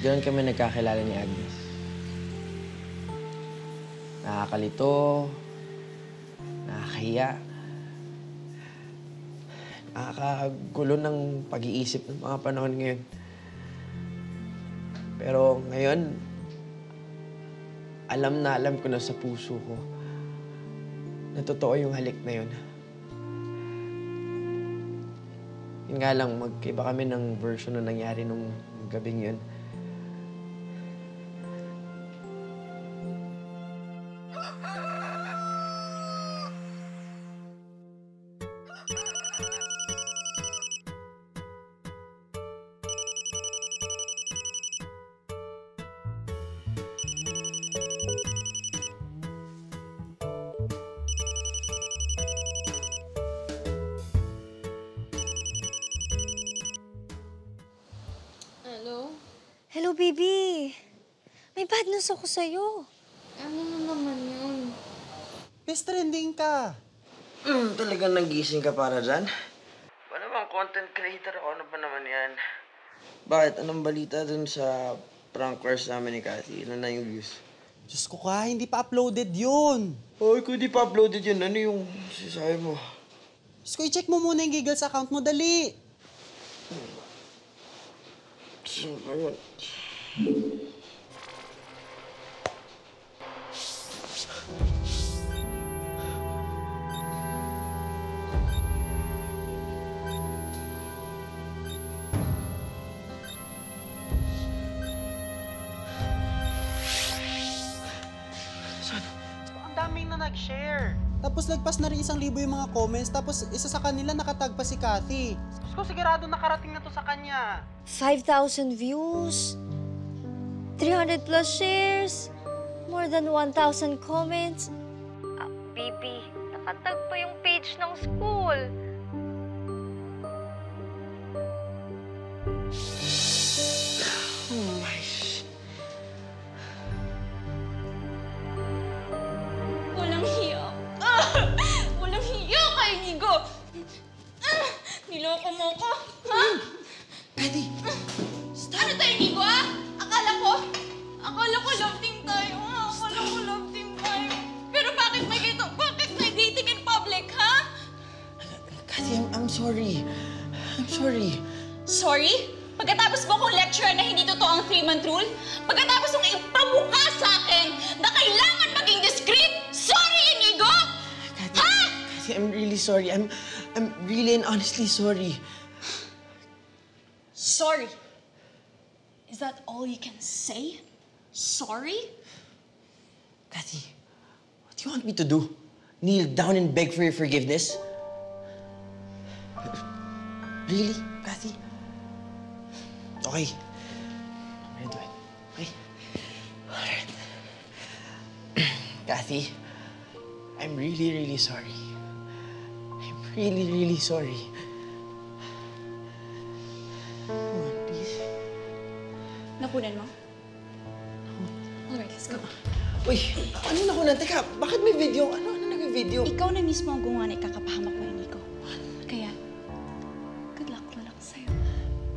Doon kami nagkakilala ni Agnes. Nakakalito, nakakahiya, nakakagulo ng pag-iisip ng mga panahon ngayon. Pero ngayon, alam ko na sa puso ko na totoo yung halik na yun. Yun nga lang, magkaiba kami ng version na nangyari nung gabing yun. Hello, baby. May bad news ako sa'yo. Ano na naman yun? Best trending ka. Talagang nagising ka para dyan? Ba naman, content creator ako. Ano pa naman yan? Bakit? Anong balita dun sa prank course namin ni Cathy? Ilan na yung views? Diyos ko ka, hindi pa uploaded yun. Ay, kung di pa uploaded yun, ano yung sasabi mo? Diyos ko, i-check mo muna yung Giggles account mo, dali. Saan ba yun? Ang daming na nag-share. Tapos lagpas na rin 1,000 yung mga comments. Tapos isa sa kanila nakatag pa si Cathy. Diyos ko, sigurado nakarating na to sa kanya. 5,000 views, 300 plus shares, more than 1,000 comments. Baby, nakatag pa yung page ng school. Oh my... Walang hiya. Walang hiya kay Nigo. Niloko mo ko. Ha? Cathy! Ano tayo, Nigo, Akala ko love team tayo, Akala ko love team tayo. Pero bakit may dating in public, ha? Cathy, I'm sorry. I'm sorry. Sorry? Pagkatapos mo kong lecture na hindi totoo ang 3-month rule? Pagkatapos mong ipabuka sa akin na kailangan maging discreet? Sorry, Inigo! Cathy, Ha? Cathy, I'm really sorry. I'm really and honestly sorry. Sorry? Is that all you can say? Sorry? Cathy, what do you want me to do? Kneel down and beg for your forgiveness? Really, Cathy? Okay. I'm gonna do it. Okay? Alright. Cathy, I'm really sorry. I'm really sorry. Come on, please. Napunan mo? Alright, let's go. Uy, ano na ko na? Teka, bakit may video? Ano nag-video? Ikaw na mismo ang gumawa na ikakapahamak mo, Inigo. Kaya, good luck na lang sa'yo.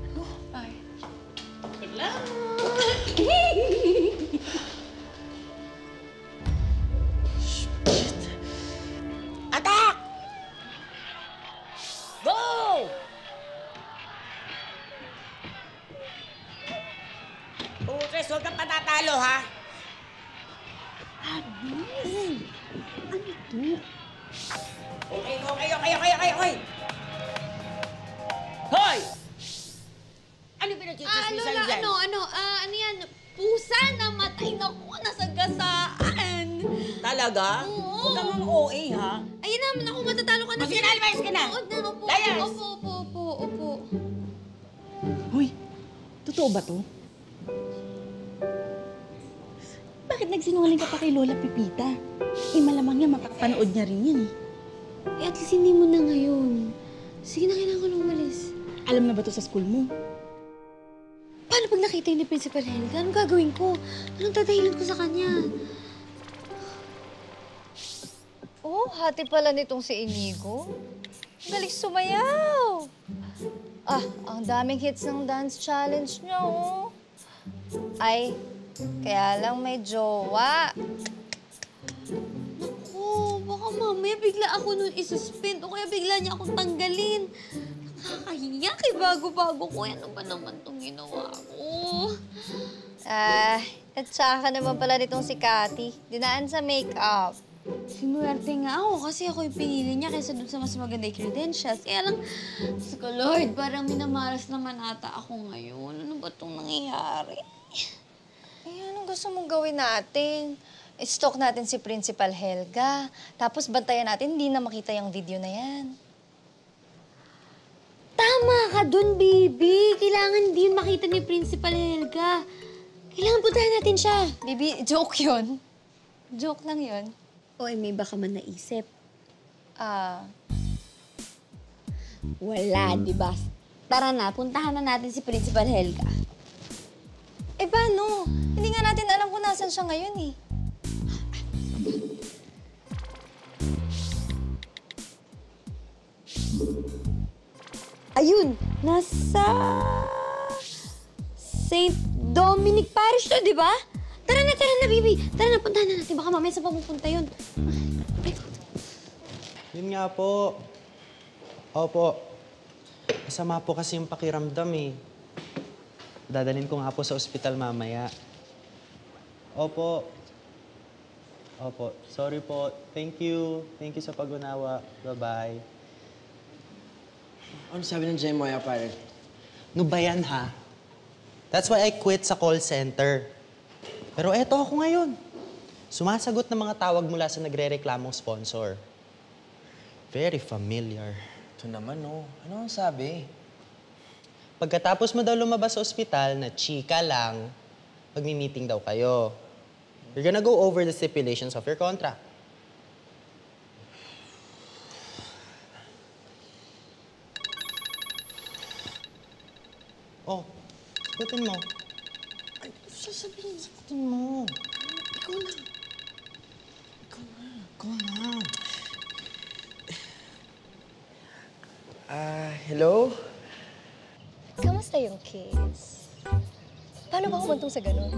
Ano? Bye. Good luck! Shit. Attack! Go! Putres, huwag kang patatalo, ha? Agnes! Ano ito? Okay. Hoy! Ano ba nagchichismisan Lola, dyan? ano yan? Pusa na matay na ko, nasagasaan. Talaga? Oo. Huwag kang ang OA, ha? Ayun naman ako, matatalo ka na. Sige na, lumayas ka na. Opo. Layas! Opo. Hoy, totoo ba to? Bakit nagsinungaling ka pa kay Lola Pipita? Malamang niya mapapanood niya rin yan eh. Eh, at least hindi mo na ngayon. Sige na, kailangan ko na umalis. Alam na ba to sa school mo? Paano pag nakita yun ni Principal Helga? Anong gagawin ko? Anong tatahilan ko sa kanya? Oh, hati pala nitong si Inigo. Galing sumayaw. Ah, ang daming hits ng dance challenge niya, oh. Ay, kaya lang may jowa. Naku, baka mamaya bigla ako nun isuspend o kaya bigla niya akong tanggalin. Nakakahiya kay bago-bago ko. Ano ba naman itong ginawa ko? At saka naman pala nitong si Cathy. Dinaan sa makeup. Sinuwerte nga ako kasi ako yung pinili niya kaysa dun sa mas maganda yung credentials. Kaya lang, ko Lord, parang minamaras naman ata ako ngayon. Ano ba itong nangyayari? Eh, anong gusto mong gawin natin? I-stalk natin si Principal Helga. Tapos bantayan natin, hindi na makita yung video na yan. Tama ka dun, baby. Kailangan din makita ni Principal Helga. Kailangan puntahan natin siya. Baby, joke yun. Joke lang yun. O may baka man naisip. Wala, di ba? Tara na, puntahan na natin si Principal Helga. Eh, paano? Hindi nga natin alam kung nasan siya ngayon eh. Ayun, nasa St. Dominic Parish to, di ba? Tara na, baby. Tara na, puntahan na natin. Baka mamaya sa pamupunta yun. Yun nga po. Opo. Masama po kasi yung pakiramdam eh. Dadalhin ko nga po sa ospital mamaya. Opo. Sorry po. Thank you. Thank you sa pag-unawa. Bye-bye. Ano sabi ng Jemoya, pare? No ba yan, ha? That's why I quit sa call center. Pero eto ako ngayon. Sumasagot ng mga tawag mula sa nagre-reklamong sponsor. Very familiar. Ito naman, oh. Ano ang sabi? Pagkatapos mo daw lumabas sa ospital na chika lang, magmi-meeting daw kayo. You're gonna go over the stipulations of your contract. Oh, sagutin mo. Ay, sagutin mo. Ikaw na. Hello? Kamusta yung case? Paano ba humantong sa ganun?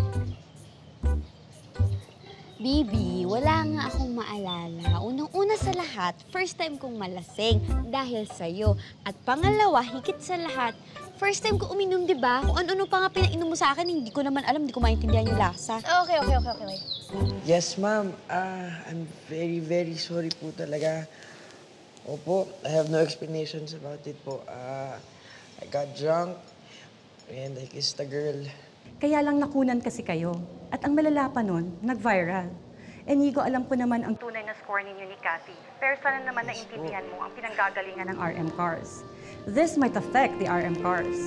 Bibi, wala nga akong maalala. Unang-una sa lahat, first time kong malasing dahil sa'yo. At pangalawa, higit sa lahat, first time ko uminom, di ba? Kung ano-ano pa nga pinainom mo sa akin, hindi ko naman alam, hindi ko maintindihan yung lasa. Okay. Yes, ma'am. I'm very, very sorry po talaga. Opo, I have no explanations about it po. I got drunk and I kissed a girl. Kaya lang nakunan kasi kayo. At ang malala pa nun, nag-viral. Enigo, alam ko naman ang tunay na score ninyo ni Cathy. Pero sana naman naintindihan mo ang pinanggagalingan ng RM Cars. This might affect the RM Cars.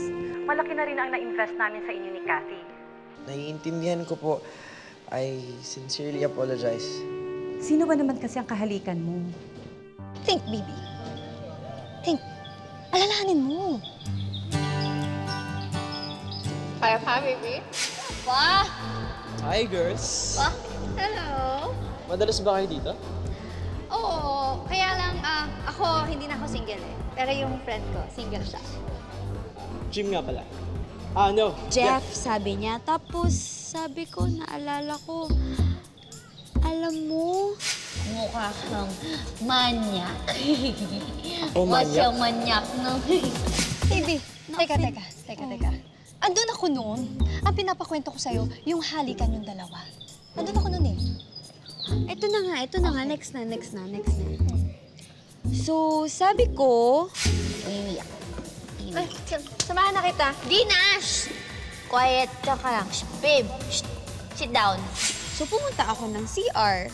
Malaki na rin ang na-invest namin sa inyo ni Cathy. Naiintindihan ko po. I sincerely apologize. Sino ba naman kasi ang kahalikan mo? Think, baby. Think. Alalahanin mo. Hi, baby. Pa! Hi, girls. Pa! Hello! Madalas ba kayo dito? Oo, kaya lang ako, hindi na ako single eh. Pero yung friend ko, single siya. Gym nga pala. No. Jeff, sabi niya. Tapos, sabi ko, naalala ko, alam mo, Mukha kang manyak. Ako What's manyak? yung manyak no? Baby, teka. Andun ako noon. Ang pinapakwento ko sa'yo, yung halikan yung dalawa. Andun ako noon eh. ito na nga. Next na. So, sabi ko... Umiiyak. Ay, samahan na kita. Di na! Shh! Quiet ka lang. Shh, babe. Shh. Sit down. So, pumunta ako ng CR.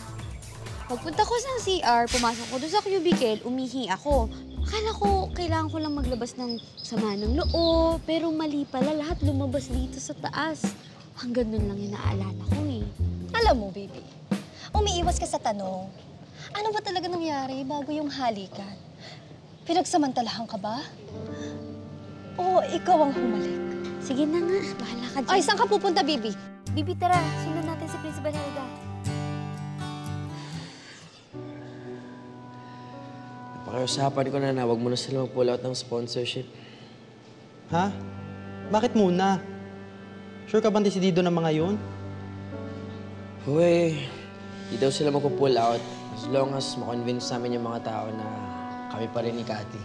Pagpunta ko sa CR, pumasok ko doon sa cubicle, umihi ako. Akala ko, kailangan ko lang maglabas ng sama ng loob. Pero mali pala, lahat lumabas dito sa taas. Hanggang nun lang yung naalala ko eh. Alam mo, baby, umiiwas ka sa tanong. Ano ba talaga nangyari bago yung halikan? Pinagsamantalahan ka ba? O ikaw ang humalik? Sige na nga, bahala ka dyan. Ay, saan ka pupunta, baby? Bibi, tara. Sundan natin si Principal Helga. Pakiusapan ko na wag mo na sila mag-pull out ng sponsorship. Ha? Bakit muna? Sure ka bang desidido ng mga yun? Uy, di daw sila mag-pull out as long as ma-convince namin yung mga tao na kami pa rin ni Cathy.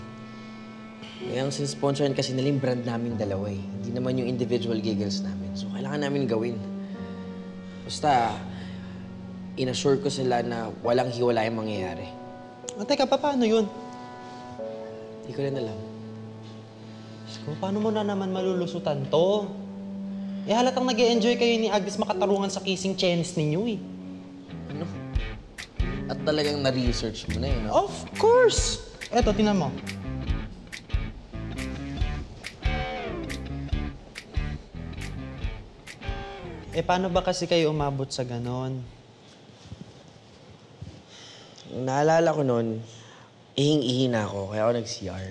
Kaya ang sinsponsorin kasi nila yung brand namin dalawa eh. Hindi naman yung individual giggles namin. So, kailangan namin gawin. Basta, inassure ko sila na walang hiwala yung mangyayari. Teka, paano yun? Hindi ko rin alam. So, paano mo na naman malulusutan to? Eh, halatang nag-e-enjoy kayo ni Agnes makatarungan sa kissing chance ninyo eh. Ano? At talagang na-research mo na yun, no? Of course! Eto, tingnan mo. Eh, paano ba kasi kayo umabot sa ganon? Naalala ko noon, ihing-ihi na ako, kaya ako nag-CR.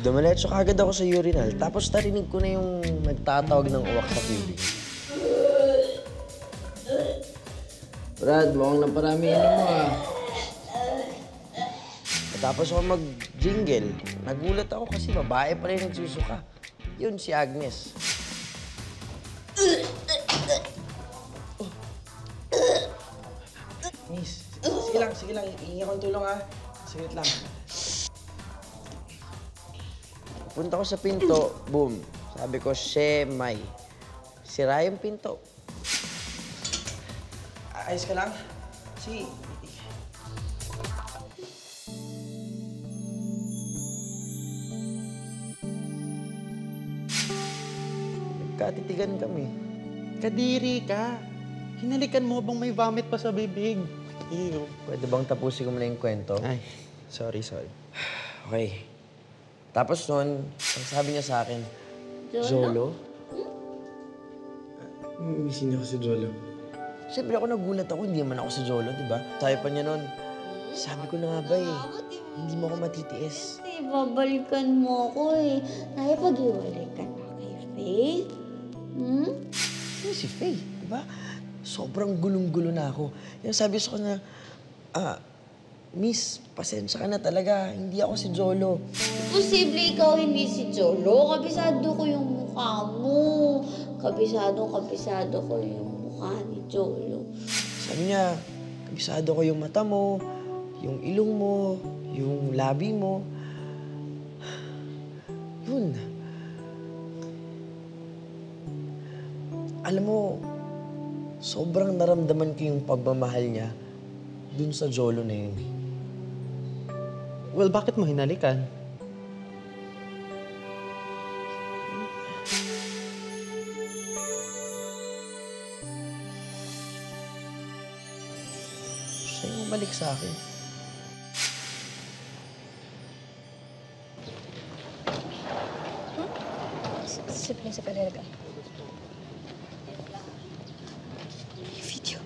Dumiretso kagad ako sa urinal, tapos narinig ko na yung nagtatawag ng uwak sa pubic. Brad, mukhang naparami mo ah. Tapos ako mag-jingle. Nagulat ako kasi babae pa rin nagsusuka. Yun, si Agnes. Miss, sige lang. Ihingi akong tulong ha. Saglit lang. Punta ko sa pinto, boom. Sabi ko, Shemay. Sira yung pinto. Ayos ka lang? Sige. Nagkatitigan kami. Kadiri ka. Hinalikan mo bang may vomit pa sa bibig? Ew. Pwede bang tapusin ko muna yung kwento? Ay, sorry. Okay. Tapos nun, ang sabi niya sa akin, Jolo? Miss niya ako si Jolo. Siyempre ako nagulat ako, hindi man ako si Jolo, di ba? Sabi pa niya nun, sabi ko na nga ba eh, hindi mo ako matitiis. Kasi babalikan mo ako eh. Nakipag-iwalay ka na kay Faith? Hmm? Ano si Faye, di ba? Sobrang gulong-gulo na ako. Yung sabi ko na, Miss, pasensya ka na talaga. Hindi ako si Jolo. Posible ikaw hindi si Jolo. Kabisado ko yung mukha mo. Kabisado ko yung mukha ni Jolo. Sabi niya, kabisado ko yung mata mo, yung ilong mo, yung labi mo. Yun. Alam mo, sobrang naramdaman ko yung pagmamahal niya dun sa Jolo na yun. Well, bakit mo hinalikan? Siya yung balik sa akin. Si Principal Helga. Video.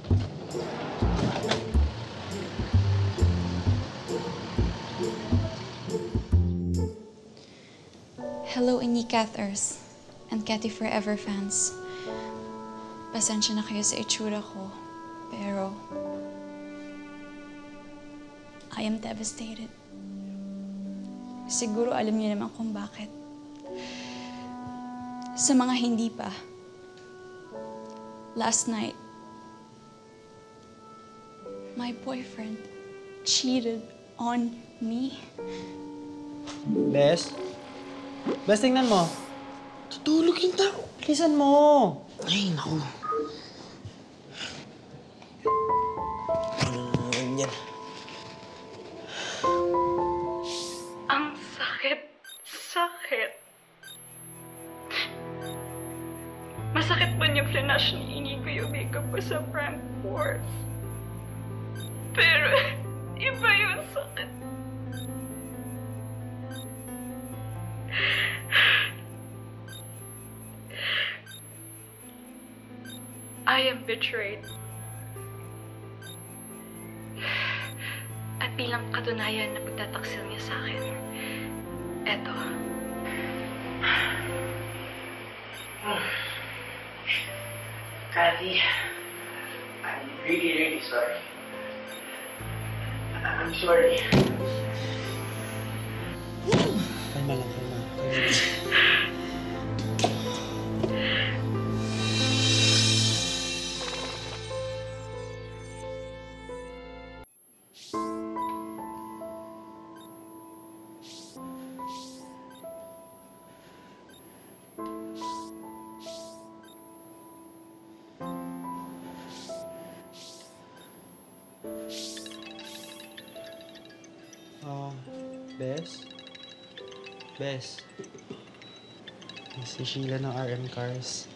Hello, Inyi Cathers and Cathy Forever fans. Pasensya na kayo sa itsura ko, pero I am devastated. Siguro alam niyo naman kung bakit. Sa mga hindi pa, last night, my boyfriend cheated on me. Bes, tingnan mo. Tutulog yung tao. Bilisan mo. Ay, naku. Ano na naman yan? Sakit. Masakit ba niya flinash ni Inigo yung makeup ko sa prank course? Pero, iba yung sakit. I am betrayed. At bilang katunayan na pagtataksil niya sa akin, eto. Kathy, I'm really, really sorry. I'm sorry. Kalma lang, kalma. Bes? Bes? Si Sheila ng RM Cars.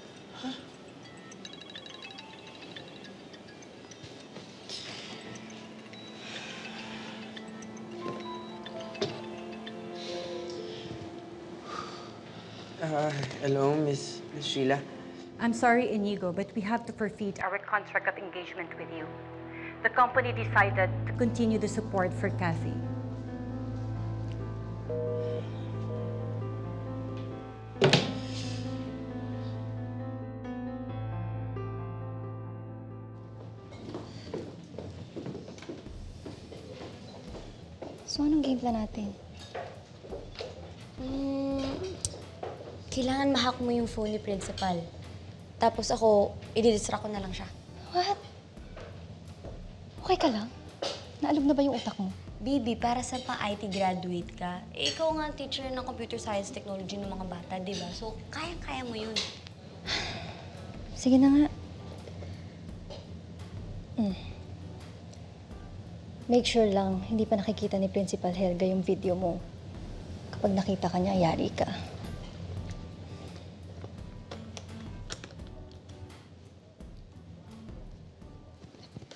Hello, Miss Sheila. I'm sorry, Inigo, but we have to forfeit our contract of engagement with you. The company decided to continue the support for Kathy. So, anong game plan natin? Kailangan ma-hack mo yung phone ni Principal. Tapos ako, i-distract ko na lang siya. What? Okay ka lang? Naalog na ba yung utak mo? Bibi, para sa pa-IT graduate ka, ikaw nga ang teacher ng computer science technology ng mga bata, di ba? So, kayang-kaya mo yun. Sige na nga. Make sure lang, hindi pa nakikita ni Principal Helga yung video mo. Kapag nakita ka niya, yari ka.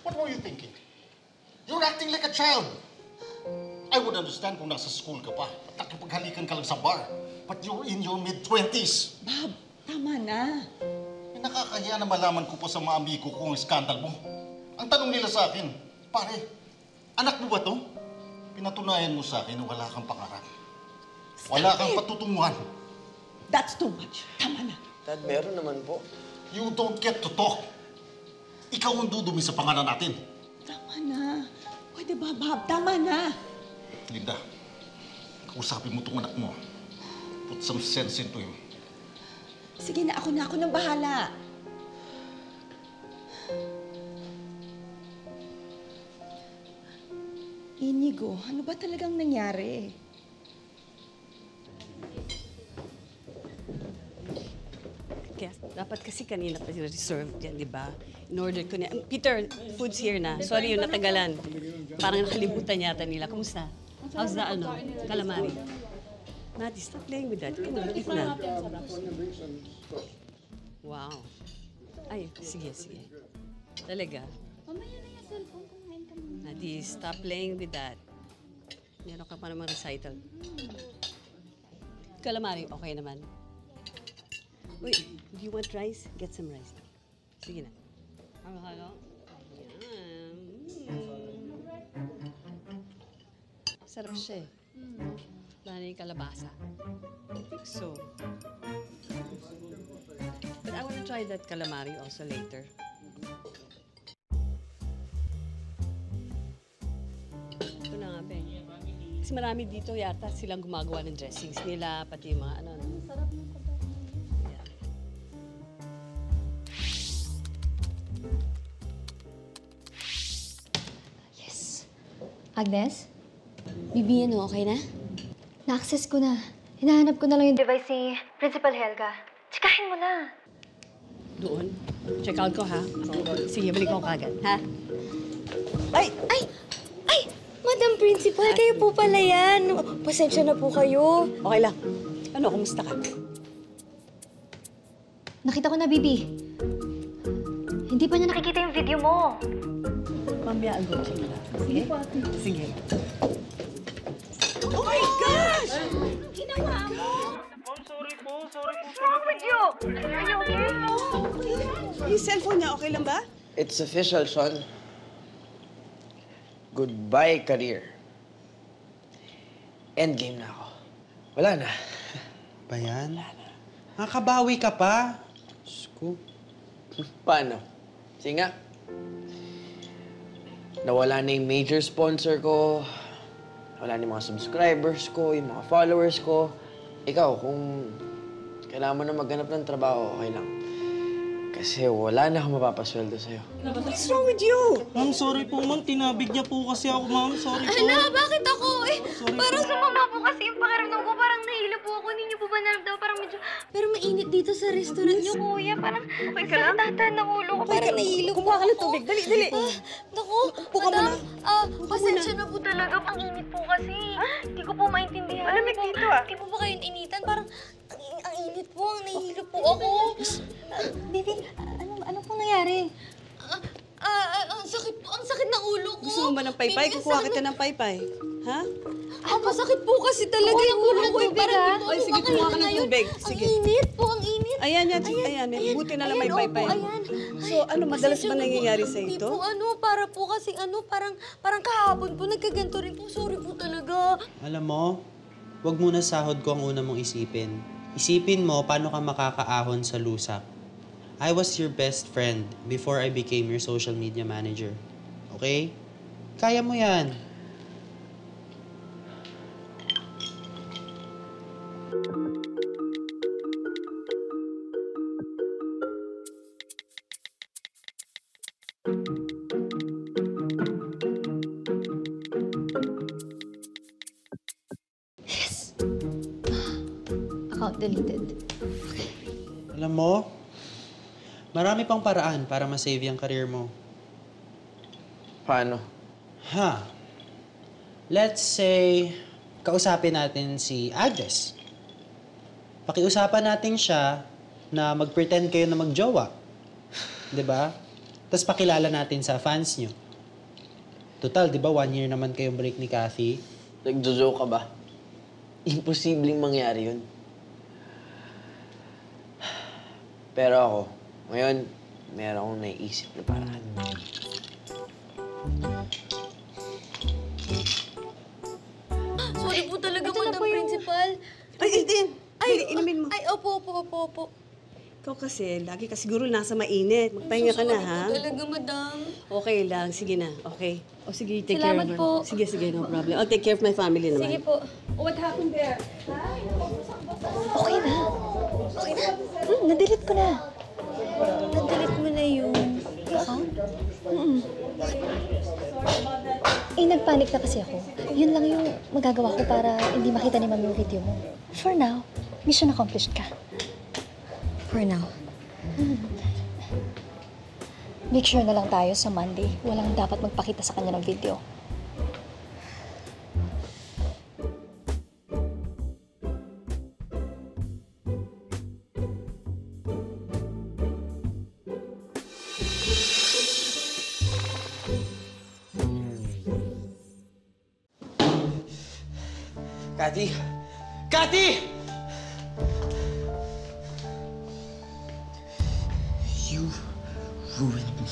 What were you thinking? You're acting like a child. I would understand kung nasa school ka pa at nakipaghalikan ka lang sa bar. But you're in your mid-20s. Bob, tama na. Nakakahiya na malaman ko pa sa mga amigo ko ang skandal mo. Ang tanong nila sa akin, pare, anak mo ba to? Pinatunayan mo sa akin na wala kang pangarap. Wala kang patutunguhan. That's too much. Tama na. Dad, meron naman po. You don't get to talk. Ikaw ang dudumi sa pangalan natin. Tama na. Pwede ba, Bob? Tama na. Linda, kausapin mo itong anak mo. Put some sense into him. Sige na, ako nang bahala. Inigo, ano ba talagang nangyari? Kaya, dapat kasi kanina pa reserve yan, di ba? In-order ko niya. Peter, food's here na. Sorry yung natagalan. Parang nakalimutan yata nila. Kumusta? How's the calamari? Matty, stop playing with that. Come on, eat na. Wow. Ay, sige. Talaga. Mamaya na yung cellphone, kumain ka muna. Matty, stop playing with that. Meron ka pa namang recital. Calamari, okay naman. Uy, do you want rice? Get some rice. Sige na. Halo. Yan. Sarap siya eh. Lalo yung kalabasa. So. But I want to try that calamari also later. Ito na nga, Ben. Kasi marami dito yata silang gumagawa ng dressings nila, pati yung mga ano. Sarap ng Agnes? Bibi, ano, okay na? Na-access ko na. Hinahanap ko na lang yung device ni Principal Helga. Tsikahin mo na. Doon? Check out ko, ha? Sige, balik ko kagad, ha? Ay! Madam Principal, kayo po pala yan. Pasensya na po kayo. Okay lang. Ano, kumusta ka? Nakita ko na, Bibi. Hindi pa niya nakikita yung video mo. Mamaya agutin lang. Sige? Sige. Oh my gosh! Anong ginawa mo? Sorry po. What's wrong with you? Are you okay? Yung cellphone niya, okay lang ba? It's official, son. Goodbye, career. Endgame na ako. Wala na. Ba yan? Nakakabawi ka pa. Diyos ko. Paano? Sige nga. Nawala na yung major sponsor ko. Nawala na yung mga subscribers ko, yung mga followers ko. Ikaw, kung kailangan mo na maghanap ng trabaho, okay lang. Kasi wala na akong mapapasweldo sa'yo. What's wrong with you? Ma'am, sorry po, ma'am. Tinabig niya po kasi ako, ma'am. Sorry po. Hala, bakit ako? Parang po. sumama po kasi yung pakiramdam ko. Parang nahilo po ako. Hindi niyo po ba naramdaman? Parang medyo... Pero mainit dito sa restaurant niyo, kuya. Parang okay ka lang? Tatan ng ulo ko. Parang nahilo po Kumuha ka ng ako. tubig. Dali, dali. Naku, madam. Pasensya na po talaga. Ang init po kasi. Hindi ko po maintindihan. Malamig dito, ah. Hindi po ba kayong initan? Parang ang init po. Ang nahihilo po ako. Bibi, ano pong nangyari? Ang sakit ng ulo ko. Gusto mo ba ng paypay? Bibi, Kukuha ang kita ng paypay. Ha? masakit po kasi talaga yung ulo ko. Parang hindi po Ay, ako sige, kumuha ka ng makahinga tubig. ngayon. Sige. Ang init po, ang init. Ayan yan, ayan. Buti na lang may Ayan, paypay. opo, ayan. So, ano, madalas ba nangyayari sa Hindi ito? po, para po kasi parang kahapon po, nagkaganto rin po. Sorry po talaga. Alam mo, wag muna sahod ko ang una mong isipin. Isipin mo paano ka makakaahon sa lusak. I was your best friend before I became your social media manager. Okay? Kaya mo yan. Account deleted. Alam mo, marami pang paraan para ma-save yung career mo. Paano? Let's say, kausapin natin si Agnes. Pakiusapan natin siya na mag-pretend kayo na mag-jowa. 'Di ba? Tapos pakilala natin sa fans nyo. Total, 'di ba, 1 year naman kayong break ni Kathy? Nagjo-joke ka ba? Imposibleng mangyari yun. Pero ako, ngayon, meron akong naiisip na paraan. Sorry po talaga, Madam Principal. Ay, Aiden! Ay, inumin mo. Ay, opo. Ikaw kasi, lagi ka siguro nasa mainit. Magpahinga ka na, ha? Sorry po talaga, Madam. Okay lang, sige na. Okay. O sige, take care Salamat of her. po. Sige, no problem. I'll take care of my family naman. Sige po. What happened there? Okay na. Okay na. Na-delete ko na. Na-delete mo na yung account? Eh, nagpanik na kasi ako. Yun lang yung magagawa ko para hindi makita ni Mami yung video mo. For now, mission accomplished ka. For now. Make sure na lang tayo sa Monday. Walang dapat magpakita sa kanya ng video. Kathy! Kathy! You ruined me.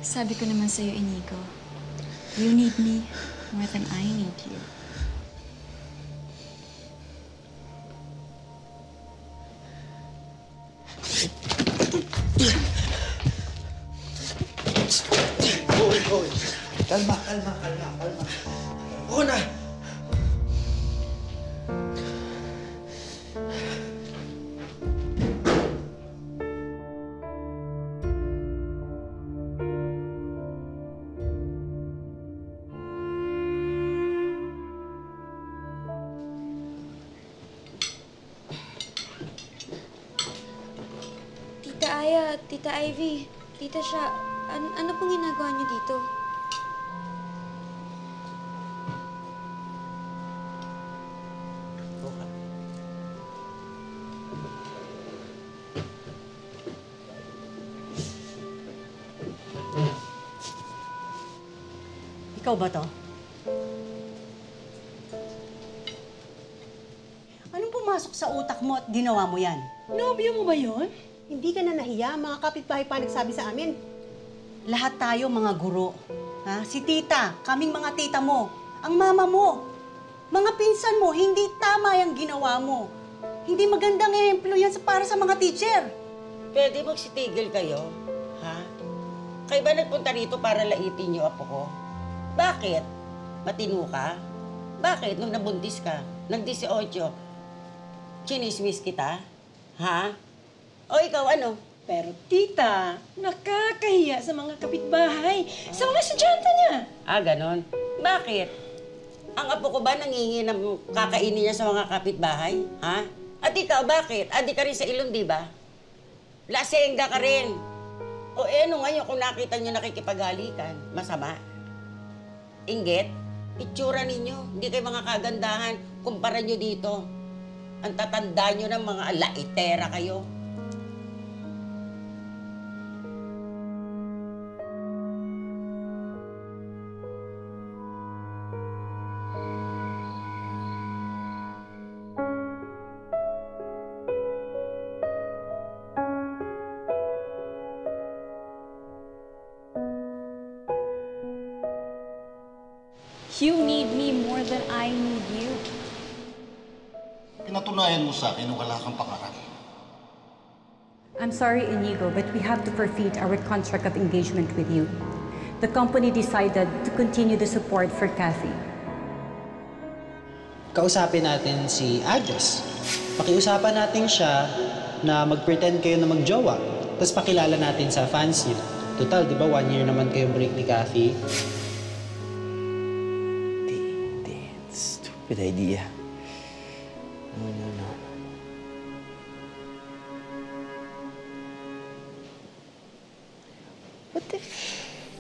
Sabi ko naman sa'yo, Inigo, you need me more than I need you. Hoy. Kalma. Oo na! Tita Aya, Tita Ivy, Tita Sha, ano pong ginagawa niyo dito? Ikaw ba to? Anong pumasok sa utak mo at ginawa mo yan? Nobyo mo ba yun? Hindi ka na nahiya. Mga kapitbahay pa nagsabi sa amin. Lahat tayo mga guro. Ha? Si tita, kaming mga tita mo, ang mama mo, mga pinsan mo, hindi tama yung ginawa mo. Hindi magandang ehemplo yan para sa mga teacher. Pwede magsitigil kayo? Ha? Kayo ba nagpunta rito para laitin niyo apo ko? Bakit? Matino ka? Bakit nung nabuntis ka, nag-18, chinismis kita? Ha? O ikaw ano? Pero tita, nakakahiya sa mga kapitbahay, sa mga estudyante niya. Ah, ganon. Bakit? Ang apo ko ba nangingi ng kakainin niya sa mga kapitbahay? Ha? At ikaw, bakit? Adi ka rin sa ilong, di ba? Lasengga ka rin. O ano ngayon kung nakita niyo nakikipagalikan? Masama? Inggit? Itsura ninyo. Hindi kayo mga kagandahan. Kumpara niyo dito. Ang tatanda niyo ng mga laitera kayo. You need me more than I need you. Pinatunayan mo sa akin na wala kang pangarap. I'm sorry, Inigo, but we have to forfeit our contract of engagement with you. The company decided to continue the support for Kathy. Kausapin natin si Agnes. Pakiusapan natin siya na mag-pretend kayo na magjowa. Tapos pakilala natin sa fans niyo. Total, di ba 1 year naman kayong break ni Kathy? Good idea. No.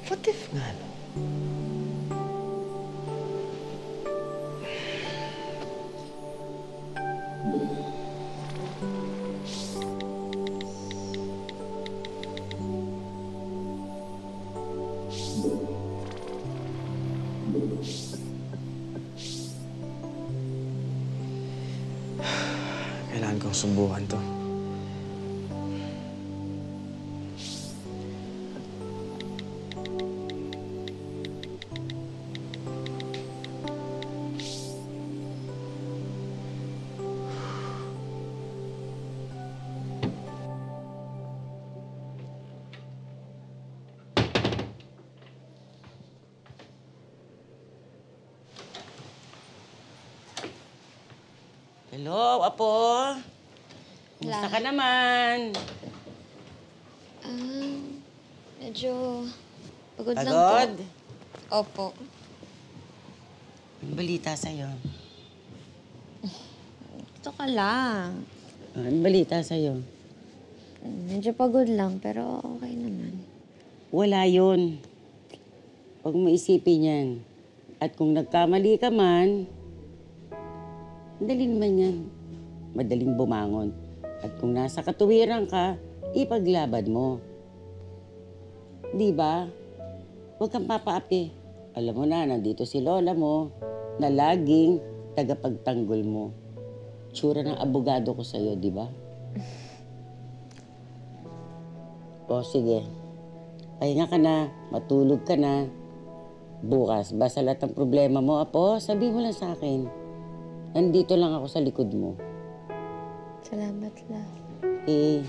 What if nga, no? Kailangan kong subukan to. Hello, apo. Kumusta ka naman? Medyo pagod lang po. Pagod? Opo. Ang balita sa'yo. Ito ka lang. Ang balita sa'yo. Medyo pagod lang, pero okay naman. Wala yun. Huwag mo isipin yan. At kung nagkamali ka man, madali naman yan. Madaling bumangon. At kung nasa katuwiran ka, ipaglaban mo. Di ba? Huwag kang papaapi. Alam mo na, nandito si lola mo na laging tagapagtanggol mo. Tsura ng abogado ko sa'yo, di ba? O, sige. Pahinga ka na, matulog ka na. Bukas, basta lahat ng problema mo, apo, sabi mo lang sa akin. Nandito lang ako sa likod mo. Salamat, love. Eh,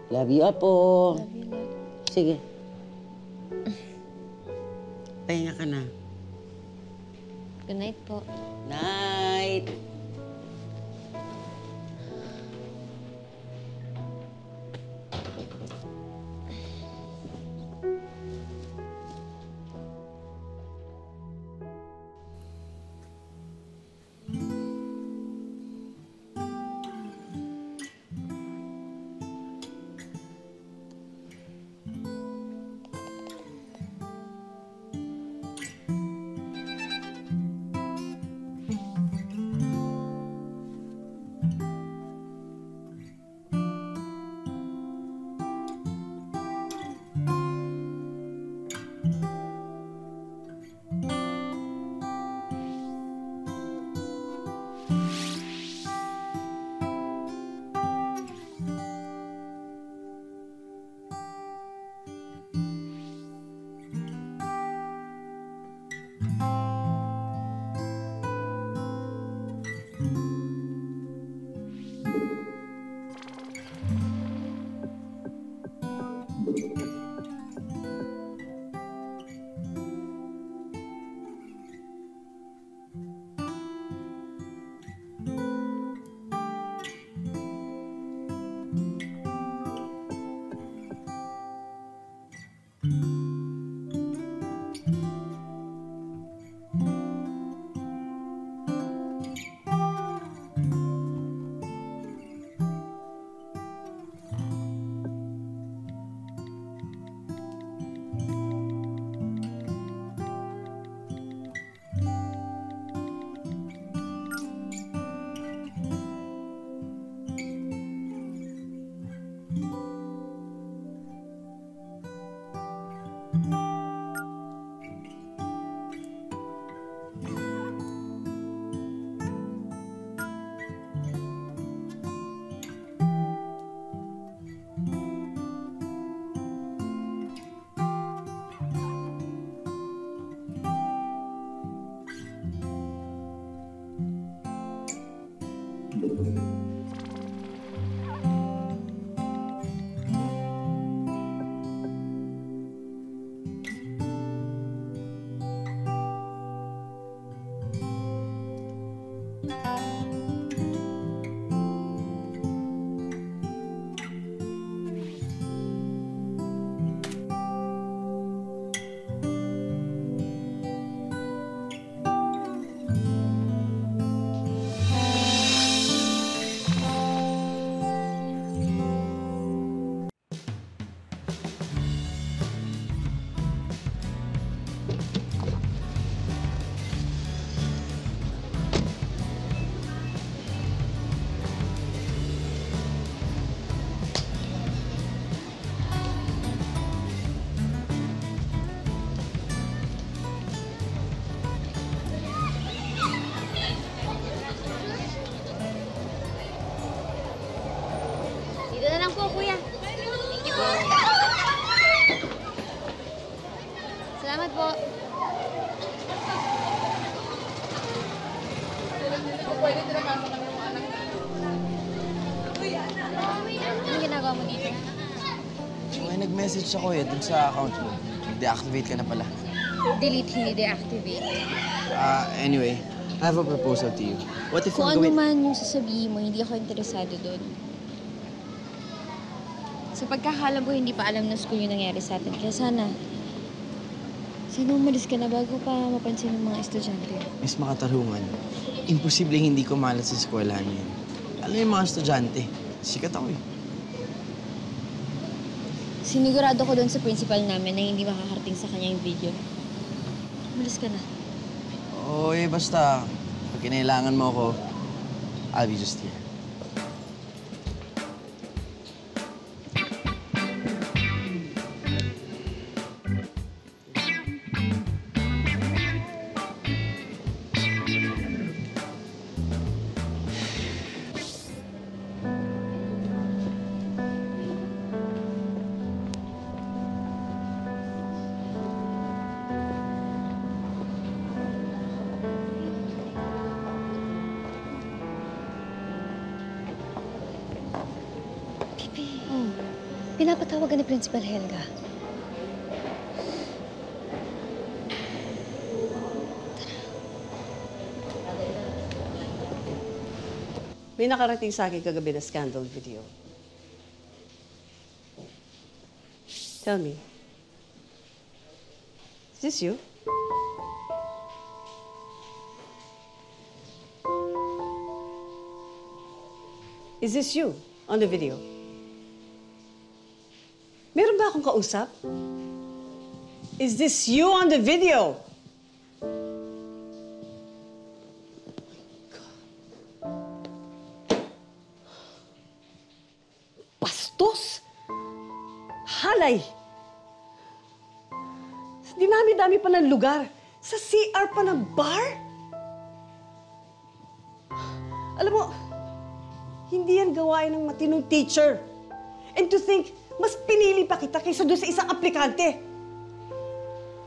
love you, apo. Love you, love. Sige. Pahinga ka na. Good night po. Night. Dito na lang po, kuya. Thank you po. Salamat po. Anong ginagawa mo dito? May nag-message ako dun sa account mo. Deactivate ka na pala. Delete, hindi deactivate. Anyway, I have a proposal to you. What if Kung I'm ano going... man yung sasabihin mo, hindi ako interesado doon. Sa pagkakalam ko, hindi pa alam ng school yung nangyari sa atin. Kaya sana umalis ka na bago pa mapansin ng mga estudyante. Miss Makatarungan, imposible hindi ko malat sa eskwelahan yun. Alam yung mga estudyante, sikat ako eh. Sinigurado ko doon sa principal namin na hindi makakarating sa kanya yung video. Umalis ka na. Oo, basta. Pag kinailangan mo ako, I'll be just here. Pinapatawagan ni Principal Helga. May nakarating sa akin kagabi na scandal video. Tell me. Is this you? Is this you on the video? Meron ba akong kausap? Is this you on the video? Bastos! Halay! Dinami-dami pa ng lugar. Sa CR pa ng bar? Alam mo, hindi yan gawain ng matinong teacher. And to think, mas pinili pa kita kaysa doon sa isang aplikante.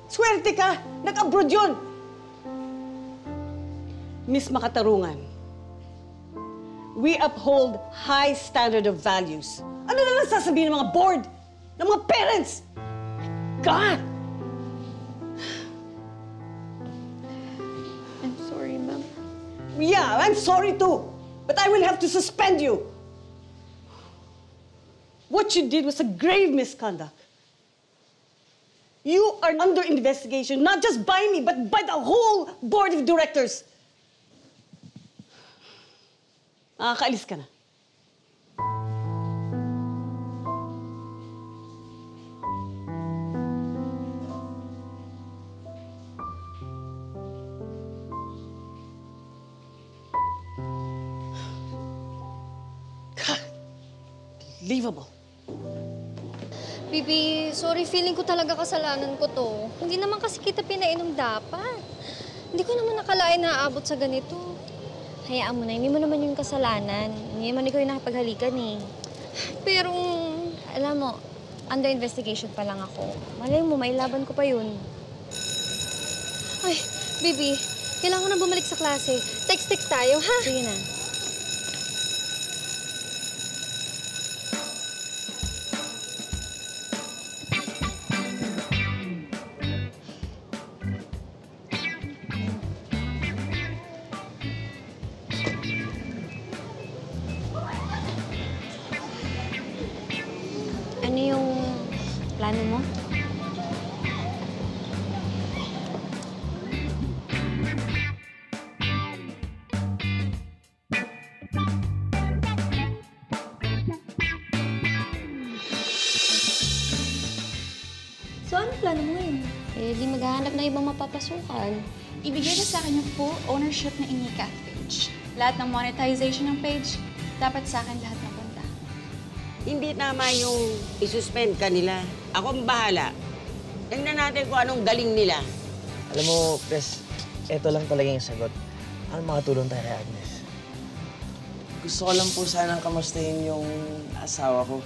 Swerte ka! Nag-abroad yun! Miss Makatarungan, we uphold high standard of values. Ano na lang sasabihin ng mga board? Ng mga parents? God! I'm sorry, ma'am. Yeah, I'm sorry too. But I will have to suspend you. What you did was a grave misconduct. You are under investigation, not just by me, but by the whole board of directors. Makakaalis ka na. Unbelievable. Bibi, sorry, feeling ko talaga kasalanan ko to. Hindi naman kasi kita pinainom dapat. Hindi ko naman nakalain na aabot sa ganito. Hayaan mo na, hindi mo naman yung kasalanan. Hindi naman ikaw yung nakipaghalikan eh. Pero, alam mo, under investigation pa lang ako. Malay mo, mailaban ko pa yun. Ay, Bibi, kailangan ko na bumalik sa klase. Text tayo, ha? Sige na. plano mo? So, ano plano mo ngayon? Eh, di maghahanap na ibang mapapasukan. Ibigay na sa akin yung full ownership ng Inicat page. Lahat ng monetization ng page, dapat sa akin lahat napunta. Hindi tama yung isuspend ka nila. Ako ang bahala. Tingnan natin kung anong galing nila. Alam mo, Chris, eto lang talaga yung sagot. Ano makatulong tayo kay Agnes? Gusto ko lang po sanang kamustahin yung asawa ko.